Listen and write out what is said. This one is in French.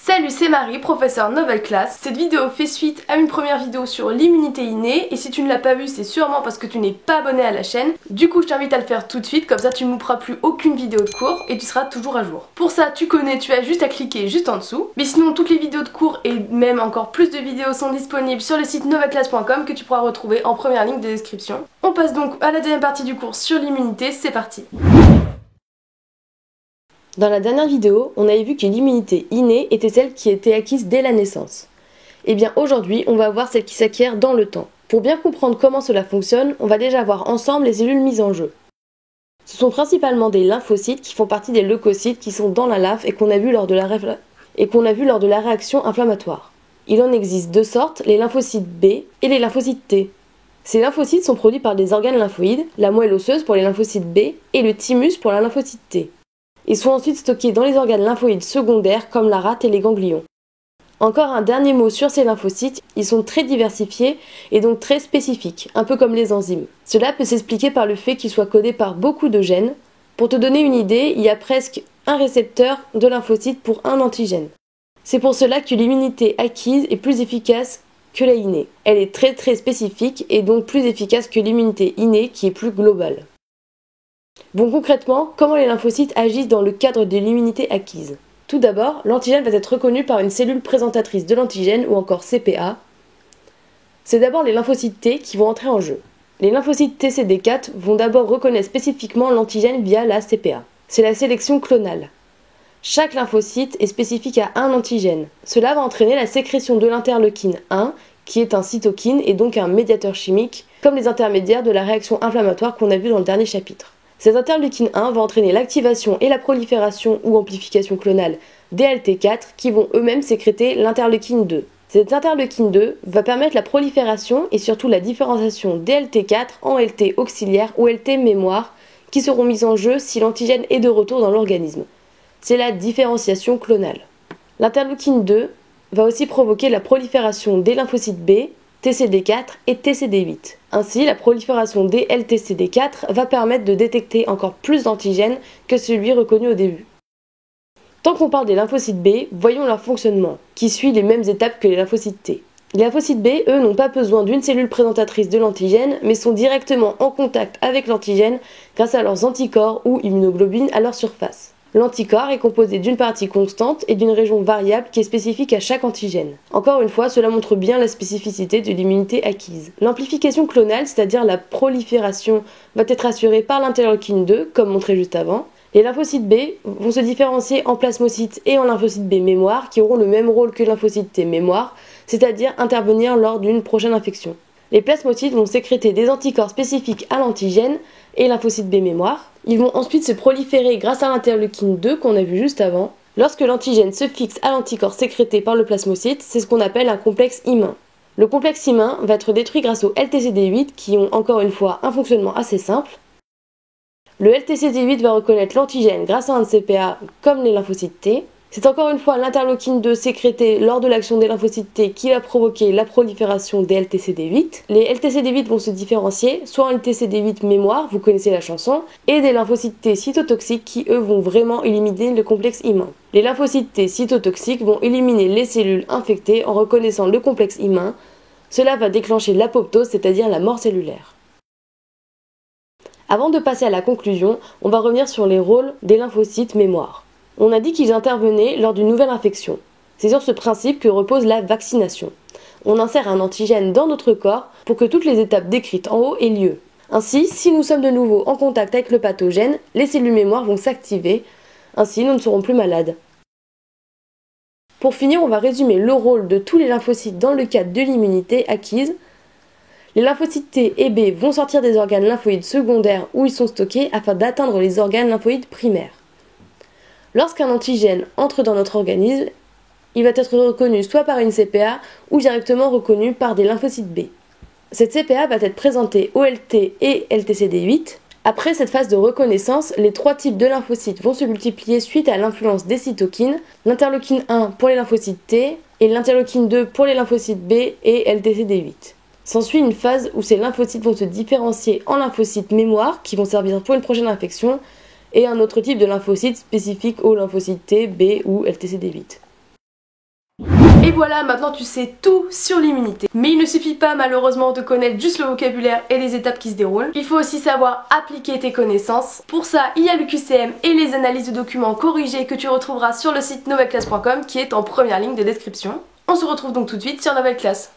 Salut, c'est Marie, professeure Nouvelle Classe. Cette vidéo fait suite à une première vidéo sur l'immunité innée et si tu ne l'as pas vue, c'est sûrement parce que tu n'es pas abonné à la chaîne. Du coup, je t'invite à le faire tout de suite, comme ça tu ne louperas plus aucune vidéo de cours et tu seras toujours à jour. Pour ça, tu connais, tu as juste à cliquer juste en dessous. Mais sinon, toutes les vidéos de cours et même encore plus de vidéos sont disponibles sur le site nouvellleclasse.com que tu pourras retrouver en première ligne de description. On passe donc à la deuxième partie du cours sur l'immunité, c'est parti. Dans la dernière vidéo, on avait vu que l'immunité innée était celle qui était acquise dès la naissance. Et bien aujourd'hui, on va voir celle qui s'acquiert dans le temps. Pour bien comprendre comment cela fonctionne, on va déjà voir ensemble les cellules mises en jeu. Ce sont principalement des lymphocytes qui font partie des leucocytes qui sont dans la lymphe et qu'on a vu lors de la réaction inflammatoire. Il en existe deux sortes, les lymphocytes B et les lymphocytes T. Ces lymphocytes sont produits par des organes lymphoïdes, la moelle osseuse pour les lymphocytes B et le thymus pour la lymphocyte T. Ils sont ensuite stockés dans les organes lymphoïdes secondaires comme la rate et les ganglions. Encore un dernier mot sur ces lymphocytes, ils sont très diversifiés et donc très spécifiques, un peu comme les enzymes. Cela peut s'expliquer par le fait qu'ils soient codés par beaucoup de gènes. Pour te donner une idée, il y a presque un récepteur de lymphocytes pour un antigène. C'est pour cela que l'immunité acquise est plus efficace que la innée. Elle est très spécifique et donc plus efficace que l'immunité innée qui est plus globale. Bon, concrètement, comment les lymphocytes agissent dans le cadre de l'immunité acquise? Tout d'abord, l'antigène va être reconnu par une cellule présentatrice de l'antigène ou encore CPA. C'est d'abord les lymphocytes T qui vont entrer en jeu. Les lymphocytes TCD4 vont d'abord reconnaître spécifiquement l'antigène via la CPA. C'est la sélection clonale. Chaque lymphocyte est spécifique à un antigène. Cela va entraîner la sécrétion de l'interleukine 1, qui est un cytokine et donc un médiateur chimique, comme les intermédiaires de la réaction inflammatoire qu'on a vu dans le dernier chapitre. Cette interleukine 1 va entraîner l'activation et la prolifération ou amplification clonale des LT4 qui vont eux-mêmes sécréter l'interleukine 2. Cette interleukine 2 va permettre la prolifération et surtout la différenciation des LT4 en LT auxiliaires ou LT mémoire qui seront mises en jeu si l'antigène est de retour dans l'organisme. C'est la différenciation clonale. L'interleukine 2 va aussi provoquer la prolifération des lymphocytes B, TCD4 et TCD8. Ainsi, la prolifération des LTCD4 va permettre de détecter encore plus d'antigènes que celui reconnu au début. Tant qu'on parle des lymphocytes B, voyons leur fonctionnement, qui suit les mêmes étapes que les lymphocytes T. Les lymphocytes B, eux, n'ont pas besoin d'une cellule présentatrice de l'antigène, mais sont directement en contact avec l'antigène grâce à leurs anticorps ou immunoglobulines à leur surface. L'anticorps est composé d'une partie constante et d'une région variable qui est spécifique à chaque antigène. Encore une fois, cela montre bien la spécificité de l'immunité acquise. L'amplification clonale, c'est-à-dire la prolifération, va être assurée par l'interleukine 2, comme montré juste avant. Les lymphocytes B vont se différencier en plasmocytes et en lymphocytes B mémoire, qui auront le même rôle que lymphocytes T mémoire, c'est-à-dire intervenir lors d'une prochaine infection. Les plasmocytes vont sécréter des anticorps spécifiques à l'antigène et lymphocytes B mémoire. Ils vont ensuite se proliférer grâce à l'interleukine 2 qu'on a vu juste avant. Lorsque l'antigène se fixe à l'anticorps sécrété par le plasmocyte, c'est ce qu'on appelle un complexe immun. Le complexe immun va être détruit grâce aux LTCD8 qui ont encore une fois un fonctionnement assez simple. Le LTCD8 va reconnaître l'antigène grâce à un CPA comme les lymphocytes T. C'est encore une fois l'interleukine 2 sécrétée lors de l'action des lymphocytes T qui va provoquer la prolifération des LTCD8. Les LTCD8 vont se différencier, soit en LTCD8 mémoire, vous connaissez la chanson, et des lymphocytes T cytotoxiques qui eux vont vraiment éliminer le complexe immun. Les lymphocytes T cytotoxiques vont éliminer les cellules infectées en reconnaissant le complexe immun. Cela va déclencher l'apoptose, c'est-à-dire la mort cellulaire. Avant de passer à la conclusion, on va revenir sur les rôles des lymphocytes mémoire. On a dit qu'ils intervenaient lors d'une nouvelle infection. C'est sur ce principe que repose la vaccination. On insère un antigène dans notre corps pour que toutes les étapes décrites en haut aient lieu. Ainsi, si nous sommes de nouveau en contact avec le pathogène, les cellules mémoire vont s'activer. Ainsi, nous ne serons plus malades. Pour finir, on va résumer le rôle de tous les lymphocytes dans le cadre de l'immunité acquise. Les lymphocytes T et B vont sortir des organes lymphoïdes secondaires où ils sont stockés afin d'atteindre les organes lymphoïdes primaires. Lorsqu'un antigène entre dans notre organisme, il va être reconnu soit par une CPA ou directement reconnu par des lymphocytes B. Cette CPA va être présentée aux LT et LTCD8. Après cette phase de reconnaissance, les trois types de lymphocytes vont se multiplier suite à l'influence des cytokines, l'interleukine 1 pour les lymphocytes T et l'interleukine 2 pour les lymphocytes B et LTCD8. S'ensuit une phase où ces lymphocytes vont se différencier en lymphocytes mémoire qui vont servir pour une prochaine infection et un autre type de lymphocyte spécifique aux lymphocytes T, B ou LTCD8. Et voilà, maintenant tu sais tout sur l'immunité. Mais il ne suffit pas malheureusement de connaître juste le vocabulaire et les étapes qui se déroulent. Il faut aussi savoir appliquer tes connaissances. Pour ça, il y a le QCM et les analyses de documents corrigés que tu retrouveras sur le site nouvellleclasse.com qui est en première ligne de description. On se retrouve donc tout de suite sur Nouvelle Classe.